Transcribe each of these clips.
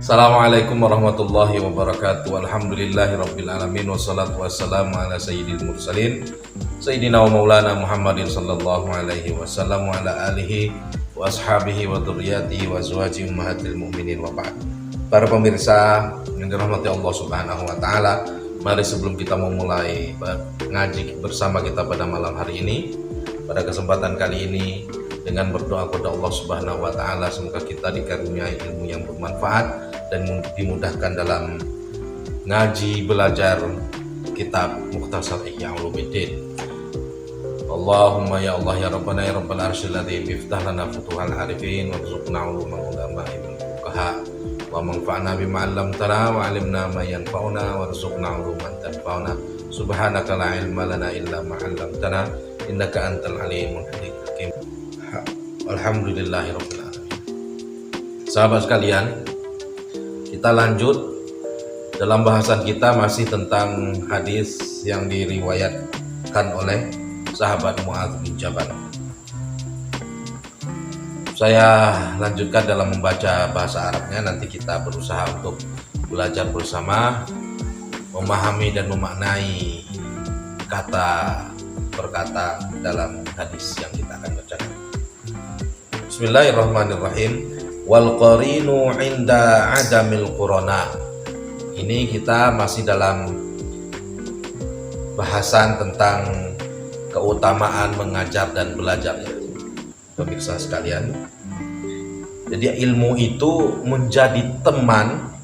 Assalamualaikum warahmatullahi wabarakatuh. Alhamdulillahirabbil alamin wassalatu wassalamu ala sayyidil mursalin sayyidina wa maulana Muhammadin sallallahu alaihi wasallam wa ala alihi wa ashabihi wa dzurriyyatihi wa azwaji ummahatil mukminin wa ba'd. Para pemirsa yang dirahmati Allah Subhanahu wa taala, mari sebelum kita memulai ngaji bersama kita pada malam hari ini, pada kesempatan kali ini, dengan berdoa kepada Allah Subhanahu wa taala, semoga kita dikaruniai ilmu yang bermanfaat dan dimudahkan dalam ngaji belajar kitab Mukhtasar Ihya Ulumuddin. Allahumma ya Allah ya Rabbana ya Rabbal arsyil adzim, iftah lana futuhal arifin warzuqna ulumul ulama wal fuqaha wa manfa'na bima 'allamtana wa 'allimna ma yanfa'una warzuqna uluman tanfa'una subhanaka la ilma lana illa ma 'allamtana innaka antal alimul hakim. Alhamdulillahirabbil alamin. Sahabat sekalian, kita lanjut dalam bahasan kita masih tentang hadis yang diriwayatkan oleh sahabat Mu'adz bin Jabal. Saya lanjutkan dalam membaca bahasa Arabnya, nanti kita berusaha untuk belajar bersama, memahami dan memaknai kata per kata dalam hadis yang kita akan bacakan. Bismillahirrahmanirrahim. Wal qarinu inda adamil qurana. Ini kita masih dalam bahasan tentang keutamaan mengajar dan belajar, ya, pemirsa sekalian. Jadi ilmu itu menjadi teman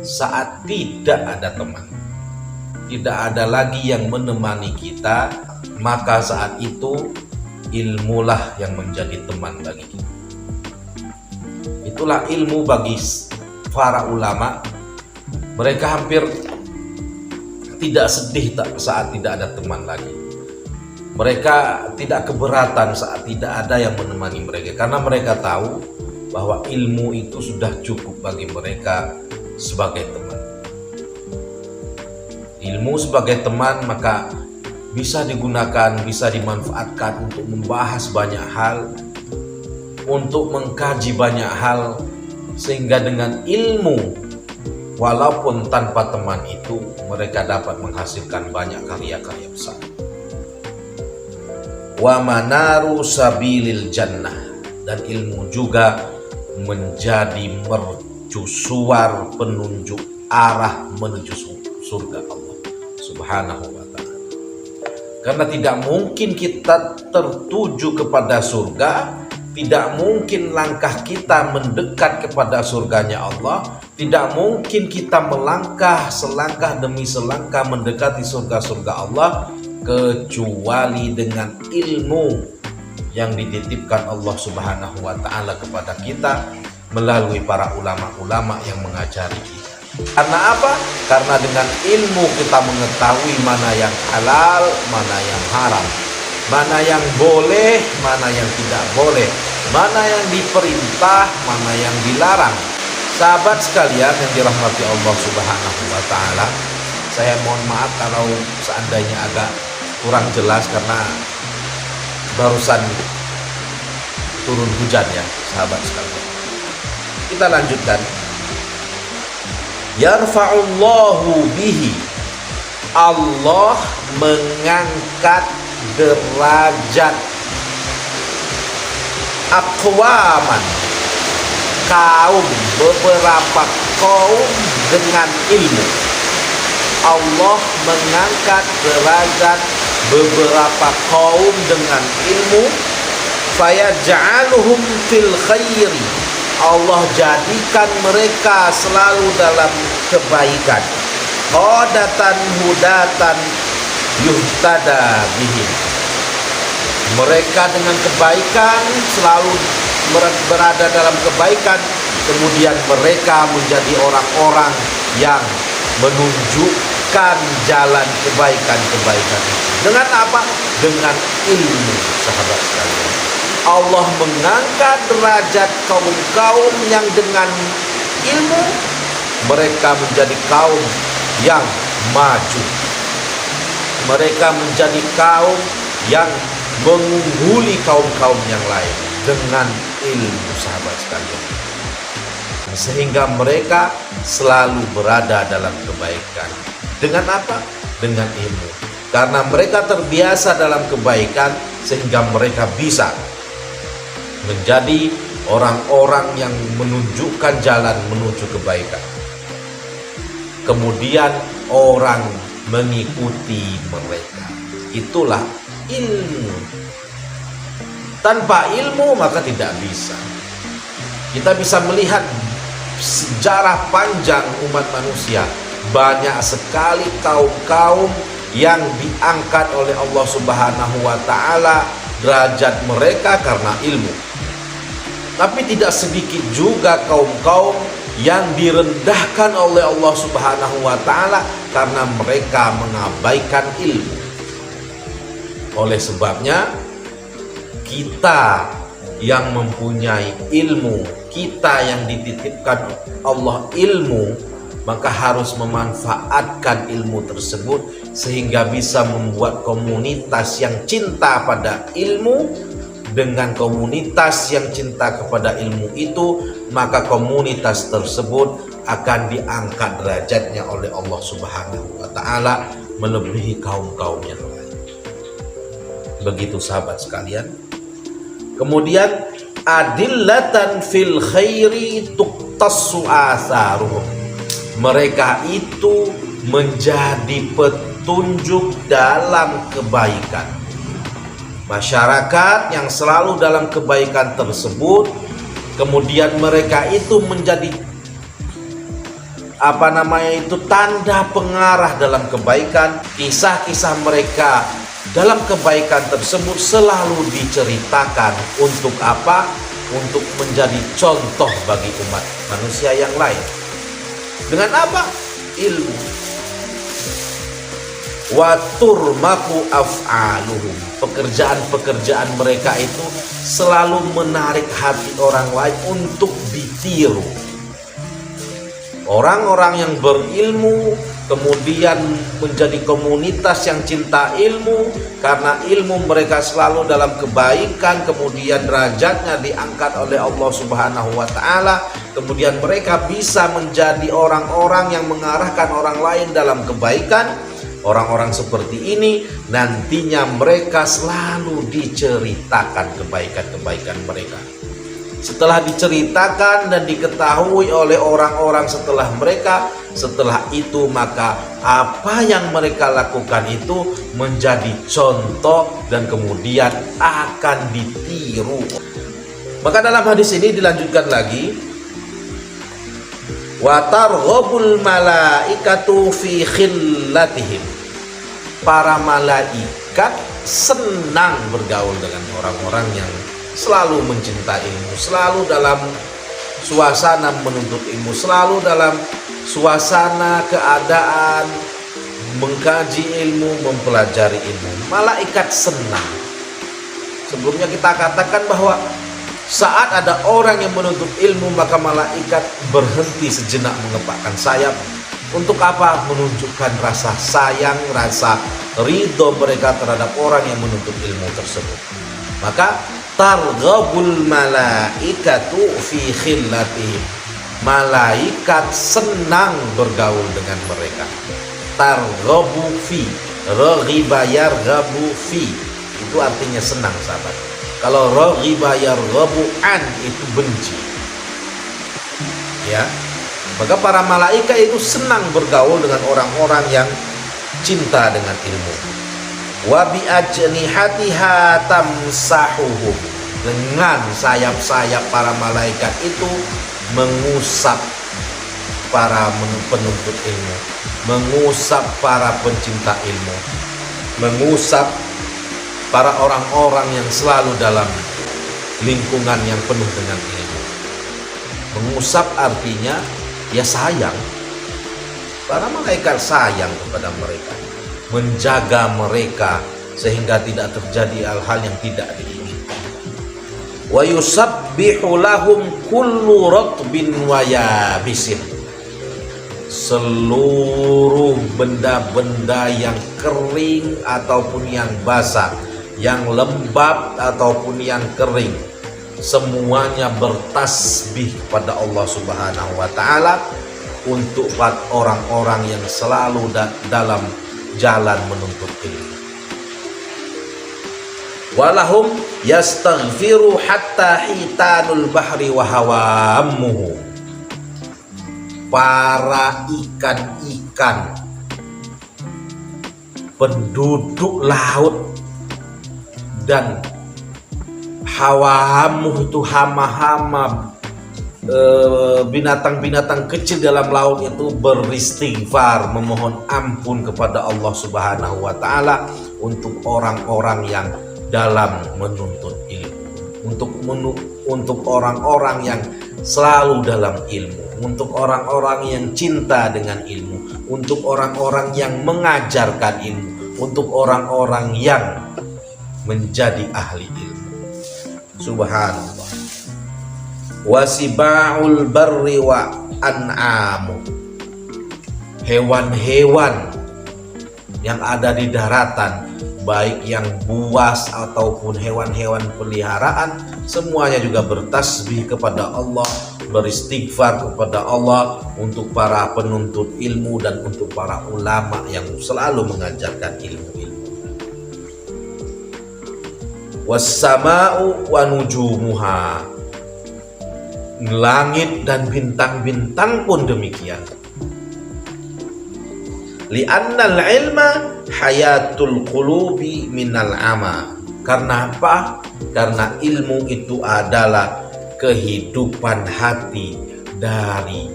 saat tidak ada teman. Tidak ada lagi yang menemani kita, maka saat itu ilmulah yang menjadi teman bagi kita. Itulah ilmu bagi para ulama. Mereka hampir tidak sedih saat tidak ada teman lagi. Mereka tidak keberatan saat tidak ada yang menemani mereka, karena mereka tahu bahwa ilmu itu sudah cukup bagi mereka sebagai teman. Ilmu sebagai teman maka bisa digunakan, bisa dimanfaatkan untuk membahas banyak hal, untuk mengkaji banyak hal, sehingga dengan ilmu walaupun tanpa teman itu mereka dapat menghasilkan banyak karya-karya besar. Wa manaru sabilil jannah, dan ilmu juga menjadi mercusuar penunjuk arah menuju surga Allah Subhanahu wa ta'ala. Karena tidak mungkin kita tertuju kepada surga, tidak mungkin langkah kita mendekat kepada surganya Allah, tidak mungkin kita melangkah selangkah demi selangkah mendekati surga-surga Allah kecuali dengan ilmu yang dititipkan Allah Subhanahu wa ta'ala kepada kita melalui para ulama-ulama yang mengajari kita. Karena apa? Karena dengan ilmu kita mengetahui mana yang halal, mana yang haram, mana yang boleh, mana yang tidak boleh, mana yang diperintah, mana yang dilarang. Sahabat sekalian yang dirahmati Allah Subhanahu wa ta'ala, saya mohon maaf kalau seandainya agak kurang jelas karena barusan turun hujan, ya sahabat sekalian. Kita lanjutkan. Yarfa'ullahu bihi, Allah mengangkat derajat aqwaman, kaum, beberapa kaum dengan ilmu. Allah mengangkat derajat beberapa kaum dengan ilmu. Fayaj'aluhum fil khairi, Allah jadikan mereka selalu dalam kebaikan. Qadatan hudatan yuhtada bihim, mereka dengan kebaikan selalu berada dalam kebaikan, kemudian mereka menjadi orang-orang yang menunjukkan jalan kebaikan-kebaikan itu. Dengan apa? Dengan ilmu, sahabat sekalian. Allah mengangkat derajat kaum-kaum yang dengan ilmu mereka menjadi kaum yang maju. Mereka menjadi kaum yang mengungguli kaum-kaum yang lain dengan ilmu, sahabat sekalian. sehingga mereka selalu berada dalam kebaikan. Dengan apa? Dengan ilmu. Karena mereka terbiasa dalam kebaikan sehingga mereka bisa menjadi orang-orang yang menunjukkan jalan menuju kebaikan. Kemudian orang mengikuti mereka. Itulah ilmu. Tanpa ilmu maka tidak bisa. Kita bisa melihat sejarah panjang umat manusia. Banyak sekali kaum-kaum yang diangkat oleh Allah Subhanahu wa Ta'ala derajat mereka karena ilmu. Tapi tidak sedikit juga kaum-kaum yang direndahkan oleh Allah Subhanahu wa Ta'ala karena mereka mengabaikan ilmu. Oleh sebabnya, kita yang mempunyai ilmu, kita yang dititipkan Allah ilmu, maka harus memanfaatkan ilmu tersebut sehingga bisa membuat komunitas yang cinta pada ilmu. Dengan komunitas yang cinta kepada ilmu itu, maka komunitas tersebut akan diangkat derajatnya oleh Allah Subhanahu wa Ta'ala melebihi kaum-kaum yang lain. Begitu sahabat sekalian. Kemudian adillatan fil khairi tuqtassu atharuhum. Mereka itu menjadi petunjuk dalam kebaikan. Masyarakat yang selalu dalam kebaikan tersebut, kemudian mereka itu menjadi tanda pengarah dalam kebaikan. Kisah-kisah mereka dalam kebaikan tersebut selalu diceritakan untuk apa? Untuk menjadi contoh bagi umat manusia yang lain. Dengan apa? Ilmu. Wa turmaku af'aluhum. Pekerjaan-pekerjaan mereka itu selalu menarik hati orang lain untuk ditiru. Orang-orang yang berilmu kemudian menjadi komunitas yang cinta ilmu, karena ilmu mereka selalu dalam kebaikan, kemudian derajatnya diangkat oleh Allah Subhanahu wa Ta'ala. Kemudian mereka bisa menjadi orang-orang yang mengarahkan orang lain dalam kebaikan. Orang-orang seperti ini nantinya mereka selalu diceritakan kebaikan-kebaikan mereka. Setelah diceritakan dan diketahui oleh orang-orang setelah mereka, setelah itu maka apa yang mereka lakukan itu menjadi contoh dan kemudian akan ditiru. Maka dalam hadis ini dilanjutkan lagi, wa targhabul malaikatu fi khillatihim. Para malaikat senang bergaul dengan orang-orang yang selalu mencinta ilmu, selalu dalam suasana menuntut ilmu, selalu dalam suasana keadaan mengkaji ilmu, mempelajari ilmu. Malaikat senang. Sebelumnya kita katakan bahwa saat ada orang yang menuntut ilmu, maka malaikat berhenti sejenak mengepakkan sayap. Untuk apa? Menunjukkan rasa sayang, rasa ridho mereka terhadap orang yang menuntut ilmu tersebut. Maka targhabul malaikatu fi khillatihim. Malaikat senang bergaul dengan mereka. Targhabu fi, raghiba yarghabu fi. Itu artinya senang, sahabat. Kalau raghiba yarghabu an itu benci. Ya. Maka para malaikat itu senang bergaul dengan orang-orang yang cinta dengan ilmu. Wa bi ajnihatiha tamsahuhum. Dengan sayap-sayap para malaikat itu mengusap para penuntut ilmu, mengusap para pencinta ilmu, mengusap para orang-orang yang selalu dalam lingkungan yang penuh dengan ilmu. Mengusap artinya ya sayang. Para malaikat sayang kepada mereka, menjaga mereka sehingga tidak terjadi hal-hal yang tidak diinginkan. Wa yusabbihu lahum kullu ratbin wa yabisin. Seluruh benda-benda yang kering ataupun yang basah, yang lembab ataupun yang kering, semuanya bertasbih kepada Allah Subhanahu wa taala untuk orang-orang yang selalu dalam jalan menuntut ilmu. Walahum yastaghfiru hatta hitanul bahri wa hawamuhu. Para ikan-ikan penduduk laut dan hawamuh itu hama-hama, binatang-binatang kecil dalam laut itu beristighfar, memohon ampun kepada Allah Subhanahu wa taala untuk orang-orang yang dalam menuntut ilmu, untuk orang-orang yang selalu dalam ilmu, untuk orang-orang yang cinta dengan ilmu, untuk orang-orang yang mengajarkan ilmu, untuk orang-orang yang menjadi ahli ilmu. Subhanallah. Wasiba'ul barri wa an'amu. Hewan-hewan yang ada di daratan, baik yang buas ataupun hewan-hewan peliharaan, semuanya juga bertasbih kepada Allah, beristighfar kepada Allah untuk para penuntut ilmu dan untuk para ulama yang selalu mengajarkan ilmu-ilmu. Was-sama'u wa nujumuha. Langit dan bintang-bintang pun demikian. Li'annal ilma hayatul qulubi minal ama. Karena apa? Karena ilmu itu adalah kehidupan hati dari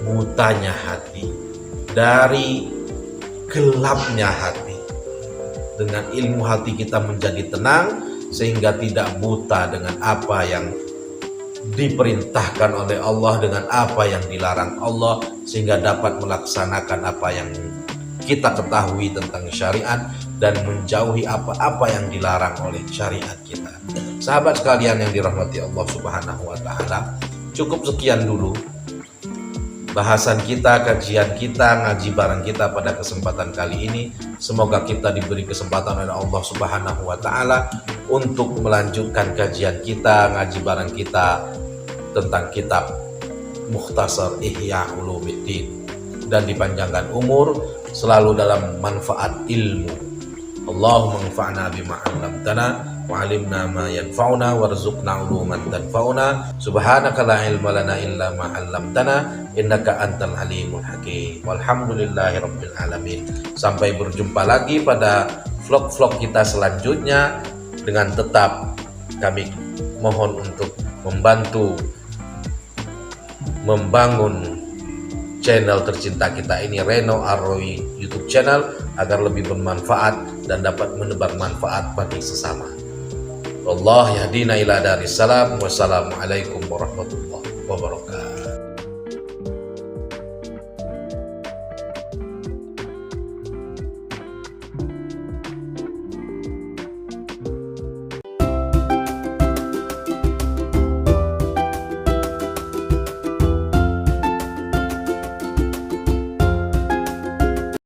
butanya hati, dari gelapnya hati. Dengan ilmu hati kita menjadi tenang sehingga tidak buta dengan apa yang diperintahkan oleh Allah, dengan apa yang dilarang Allah, sehingga dapat melaksanakan apa yang kita ketahui tentang syariat dan menjauhi apa-apa yang dilarang oleh syariat kita. Sahabat sekalian yang dirahmati Allah Subhanahu wa taala, cukup sekian dulu bahasan kita, kajian kita, ngaji bareng kita pada kesempatan kali ini. Semoga kita diberi kesempatan oleh Allah Subhanahu wa taala untuk melanjutkan kajian kita, ngaji bareng kita tentang kitab Mukhtasar Ihya Ulumuddin, dan dipanjangkan umur selalu dalam manfaat ilmu. Allahumma anfa'na bima 'allamtana wa 'allimna ma yanfa'una warzuqna 'uluman tanfa'una. Subhanaka la ilma lana illa ma 'allamtana innaka antal alimul hakim. Walhamdulillahirabbil alamin. Sampai berjumpa lagi pada vlog-vlog kita selanjutnya, dengan tetap kami mohon untuk membantu membangun channel tercinta kita ini, Reno Arroy YouTube channel, agar lebih bermanfaat dan dapat menebar manfaat bagi sesama. Allah yahdina ila daris salam. Wassalamualaikum warahmatullahi wabarakatuh.